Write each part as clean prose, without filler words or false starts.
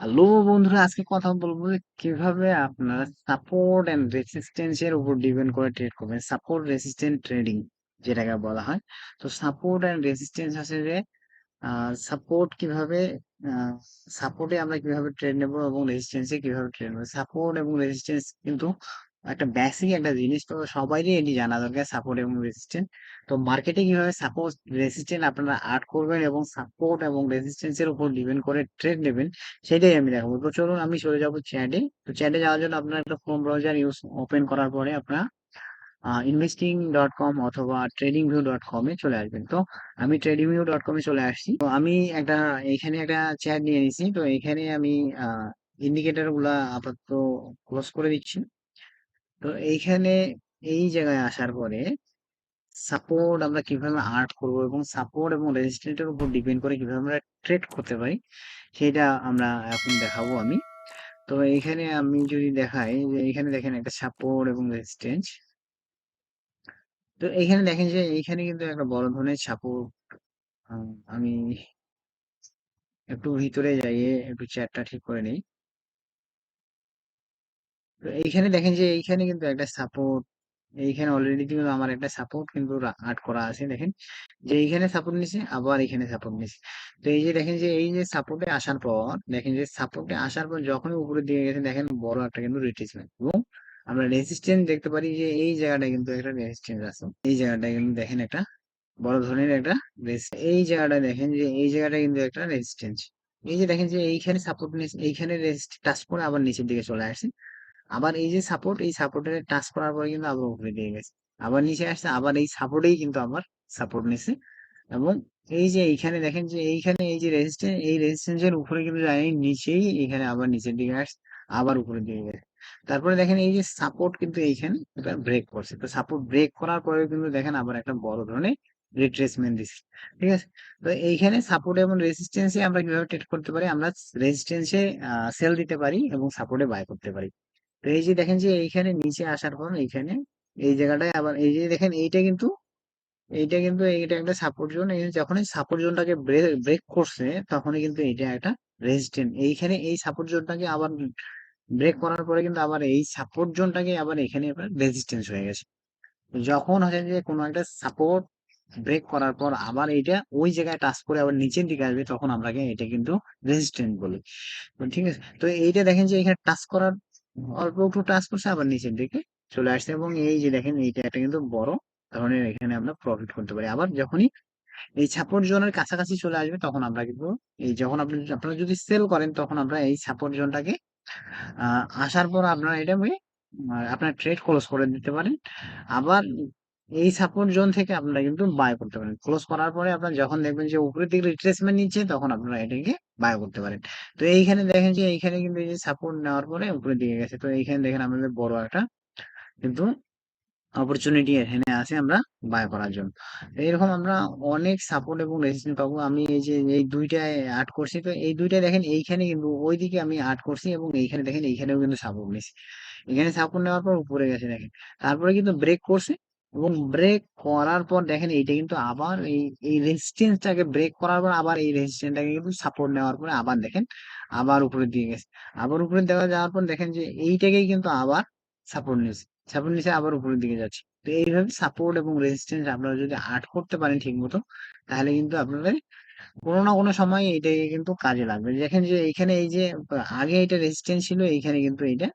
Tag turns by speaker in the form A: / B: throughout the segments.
A: Hello বন্ধুরা, আজকে কথা বলবো যে কিভাবে আপনারা সাপোর্ট এন্ড রেসিস্টেন্স এর উপর ডিপেন্ড করে ট্রেড করবেন। সাপোর্ট রেসিস্ট্যান্ট ট্রেডিং যেটাকে বলা হয়। তো সাপোর্ট এন্ড রেসিস্টেন্স আছে যে সাপোর্ট কিভাবে সাপোর্টে আমরা কিভাবে ট্রেড নেব এবং রেজিস্ট্যান্সে কিভাবে ট্রেড নেব। সাপোর্ট এবং রেজিস্ট্যান্স কিন্তু একটা বেসিক একটা জিনিস, তো সবারই এটি জানা দরকার সাপোর্ট এবং রেজিস্ট্যান্স। তো মার্কেটে কিভাবে সাপোর্ট রেজিস্ট্যান্স আপনারা আর্ট করবেন এবং সাপোর্ট এবং রেজিস্ট্যান্স এর উপর ডিপেন্ড করে ট্রেড নেবেন, সেটাই আমি দেখাবো। তো চলুন আমি চলে যাবো চ্যাটে। তো চ্যাটে যাওয়ার জন্য আপনার একটা ক্রোম ব্রাউজার ইউজ ওপেন করার পরে আপনার investing.com অথবা tradingview.com এ চলে আসবেন। তো আমি tradingview.com এ চলে আসছি। তো আমি একটা এইখানে একটা চ্যাট নিয়ে নিছি। তো এখানে আমি ইন্ডিকেটর গুলা আপাতত ক্লোজ করে দিচ্ছি। তো এইখানে এই জায়গায় আসার পরে সাপোর্ট আমরা কিভাবে আর্ট করব এবং সাপোর্ট এবং রেজিস্ট্যান্সের উপর ডিপেন্ড করে কিভাবে আমরা ট্রেড করতে পারি, সেটা আমরা এখন দেখাবো আমি। তো এইখানে আমি যদি দেখাই যে এইখানে দেখেন একটা সাপোর্ট এবং রেজিস্ট্যান্স। তো এইখানে দেখেন যে এইখানে কিন্তু একটা বড় ধরনের সাপোর্ট। আমি একটু ভিতরে যাইয়ে একটু চ্যাটটা ঠিক করে নেই। তো এইখানে দেখেন যে এইখানে কিন্তু একটা সাপোর্ট, এইখানে অলরেডি কিন্তু আমার একটা সাপোর্ট কিন্তু আর্ট করা আছে। দেখেন যে এইখানে সাপোর্ট নিছে, আবার এখানে সাপোর্ট নিছে। তো এই যে দেখেন যে এই যে সাপোর্টে আসার পর, দেখেন যে সাপোর্টে আসার পর যখনই উপরের দিকে গেছে দেখেন বড় একটা কিন্তু রিট্রেসমেন্ট, এবং আমরা রেজিস্ট্যান্স দেখতে পারি যে এই জায়গাটা কিন্তু একটা রেজিস্ট্যান্স আছে। এই জায়গাটা কিন্তু দেখেন একটা বড় ধরনের একটা এই জায়গাটা দেখেন যে এই জায়গাটা কিন্তু একটা রেজিস্ট্যান্স। এই যে দেখেন যে এইখানে সাপোর্ট এইখানে রেজিস্ট টাচ করে আবার নিচের দিকে চলে আসছে। আবার এই যে সাপোর্ট, এই সাপোর্টের টাচ করার পরে কিন্তু আবার উপরে দিয়ে গেছে, আবার নিচে আসছে, আবার এই সাপোর্টেই কিন্তু আবার সাপোর্ট নিছে। এবং এই যে এইখানে দেখেন যে এইখানে এই যে রেজিস্ট্যান্স, এই রেজিস্ট্যান্সের উপরে কিন্তু যায় নাই, নিচেই এখানে আবার নিচের দিকে আসছে, আবার উপরে দিয়ে গেছে। তারপরে দেখেন এই যে সাপোর্ট কিন্তু এইখানে এটা ব্রেক করছে। তো সাপোর্ট ব্রেক করার পরে কিন্তু দেখেন আবার একটা বড় ধরনের রিট্রেসমেন্ট দিচ্ছে। ঠিক আছে। তো এইখানে সাপোর্ট এবং রেজিস্ট্যান্সে আমরা কিভাবে ট্রেড করতে পারি, আমরা রেজিস্ট্যান্সে সেল দিতে পারি এবং সাপোর্টে বাই করতে পারি। তো এই যে দেখেন যে এইখানে নিচে আসার পর এইখানে এই জায়গাটায় আবার এই যে দেখেন এইটা কিন্তু এইটা একটা সাপোর্ট জোন। এই যখন এই সাপোর্ট জোনটাকে ব্রেক করছে, তখনই কিন্তু এটা একটা রেজিস্ট্যান্ট। এইখানে এই সাপোর্ট জোনটাকে আবার ব্রেক করার পরে কিন্তু আবার এই সাপোর্ট জোনটাকে আবার এখানে আবার রেজিস্ট্যান্স হয়ে গেছে। তো যখন হচ্ছে যে কোনো একটা সাপোর্ট ব্রেক করার পর আবার এইটা ওই জায়গায় টাচ করে আবার নিচের দিকে আসবে, তখন আমরা এটা কিন্তু রেজিস্ট্যান্ট বলি। তো ঠিক আছে। তো এইটা দেখেন যে এখানে টাচ করার অল্প একটু টাচ করছে, আবার নিচের দিকে চলে আসছে, এবং এই যে দেখেন এইটা একটা কিন্তু বড় ধরনের এখানে আমরা প্রফিট করতে পারি। আবার যখনই এই সাপোর্ট জোনের কাছাকাছি চলে আসবে, তখন আমরা কিন্তু এই যখন আপনারা যদি সেল করেন, তখন আমরা এই সাপোর্ট জোনটাকে আসার পর আপনারা এটা আপনার ট্রেড ক্লোজ করে দিতে পারেন। আবার এই সাপোর্ট জোন থেকে আপনারা কিন্তু বাই করতে পারেন। ক্লোজ করার পরে আপনারা যখন দেখবেন যে উপরের দিকে রিট্রেসমেন্ট নিচ্ছে, তখন আপনারা এটাকে বাই করতে পারেন। তো এইখানে দেখেন যে এইখানে কিন্তু এই যে সাপোর্ট নেওয়ার পরে উপরের দিকে গেছে। তো এইখানে দেখেন আমাদের বড় একটা কিন্তু অপরচুনিটি এখানে আছে আমরা বাই করার জন্য। তো এরকম আমরা অনেক সাপোর্ট এবং রেজিস্ট্যান্স পাবো। আমি এই যে এই দুইটায় আর্ট করছি, তো এই দুইটায় দেখেন এইখানে কিন্তু ওইদিকে আমি আর্ট করছি, এবং এইখানে দেখেন এইখানেও কিন্তু সাপোর্ট নিছি। এখানে সাপোর্ট নেওয়ার পর উপরে গেছে দেখেন, তারপরে কিন্তু ব্রেক করছে, এবং ব্রেক করার পর দেখেন এইটা কিন্তু আবার এই এই রেজিস্ট্যান্সটাকে ব্রেক করার পর আবার এই রেজিস্ট্যান্সটাকে কিন্তু সাপোর্ট নেওয়ার পরে আবার দেখেন আবার উপরের দিকে গেছে। আবার উপরে দেওয়া যাওয়ার পর দেখেন যে এইটাকেই কিন্তু আবার সাপোর্ট নিচ্ছে, সাপোর্ট নিচে আবার উপরের দিকে যাচ্ছে। তো এইভাবে সাপোর্ট এবং রেজিস্ট্যান্স আপনারা যদি আর্ট করতে পারেন ঠিক মতো, তাহলে কিন্তু আপনাদের কোনো না কোনো সময় এইটাই কিন্তু কাজে লাগবে। দেখেন যে এইখানে এই যে আগে এটা রেজিস্ট্যান্স ছিল, এইখানে কিন্তু এইটা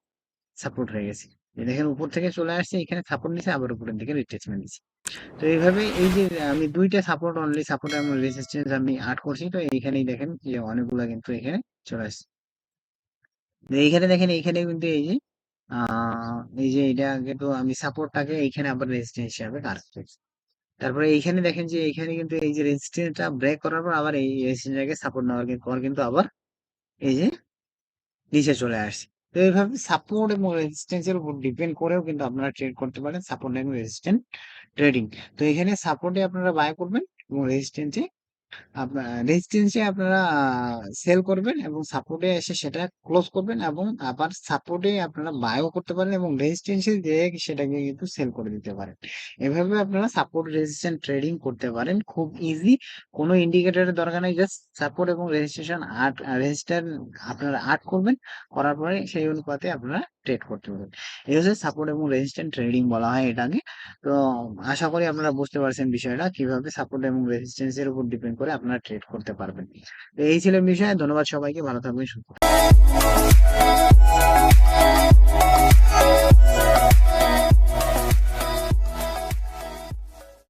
A: সাপোর্ট হয়ে গেছে। এই দেখেন উপর থেকে চলে আসছে, এখানে সাপোর্ট নিছে, আবার উপরের দিকে রিট্রেসমেন্ট নিচ্ছে। তো এইভাবে এই যে আমি দুইটা সাপোর্ট, অনলি সাপোর্ট এবং রেজিস্ট্যান্স আমি আর্ট করছি। তো এইখানেই দেখেন যে অনেকগুলা কিন্তু এখানে চলে আসছে। তো এইখানে দেখেন এইখানে কিন্তু এই যে এই যে এটা কিন্তু আমি সাপোর্টটাকে এইখানে আবার রেজিস্ট্যান্স হিসাবে কাজ করছি। তারপরে এইখানে দেখেন যে এইখানে কিন্তু এই যে রেজিস্ট্যান্সটা ব্রেক করার পর আবার এই রেজিস্ট্যান্সটাকে সাপোর্ট নেওয়ার পর কিন্তু আবার এই যে নিচে চলে আসছে। তো এইভাবে সাপোর্ট এবং রেজিস্ট্যান্স এর উপর ডিপেন্ড করেও কিন্তু আপনারা ট্রেড করতে পারেন, সাপোর্ট এবং রেজিস্ট্যান্স ট্রেডিং। তো এখানে সাপোর্টে আপনারা বাই করবেন এবং রেজিস্ট্যান্সে আপনার রেজিস্ট্যান্সে আপনারা সেল করবেন এবং সাপোর্টে এসে সেটা ক্লোজ করবেন, এবং আবার সাপোর্টে আপনারা বায়ও করতে পারেন এবং রেজিস্ট্যান্সে যেয়ে সেটাকে কিন্তু সেল করে দিতে পারেন। এভাবে আপনারা সাপোর্ট রেজিস্ট্যান্স ট্রেডিং করতে পারেন খুব ইজি। কোনো ইন্ডিকেটরের দরকার নেই, জাস্ট সাপোর্ট এবং রেজিস্ট্রেশন আর্ট রেজিস্টার আপনারা আর্ট করবেন, করার পরে সেই অনুপাতে আপনারা ট্রেড করতে পারবেন। এই হচ্ছে সাপোর্ট এবং রেজিস্ট্যান্স ট্রেডিং বলা হয় এটাকে। তো আশা করি আপনারা বুঝতে পারছেন বিষয়টা, কিভাবে সাপোর্ট এবং রেজিস্ট্যান্স এর উপর ডিপেন্ড করে আপনারা ট্রেড করতে পারবেন। তো এই ছিল বিষয়। ধন্যবাদ সবাইকে, ভালো থাকবেন, সুস্থ থাকবেন।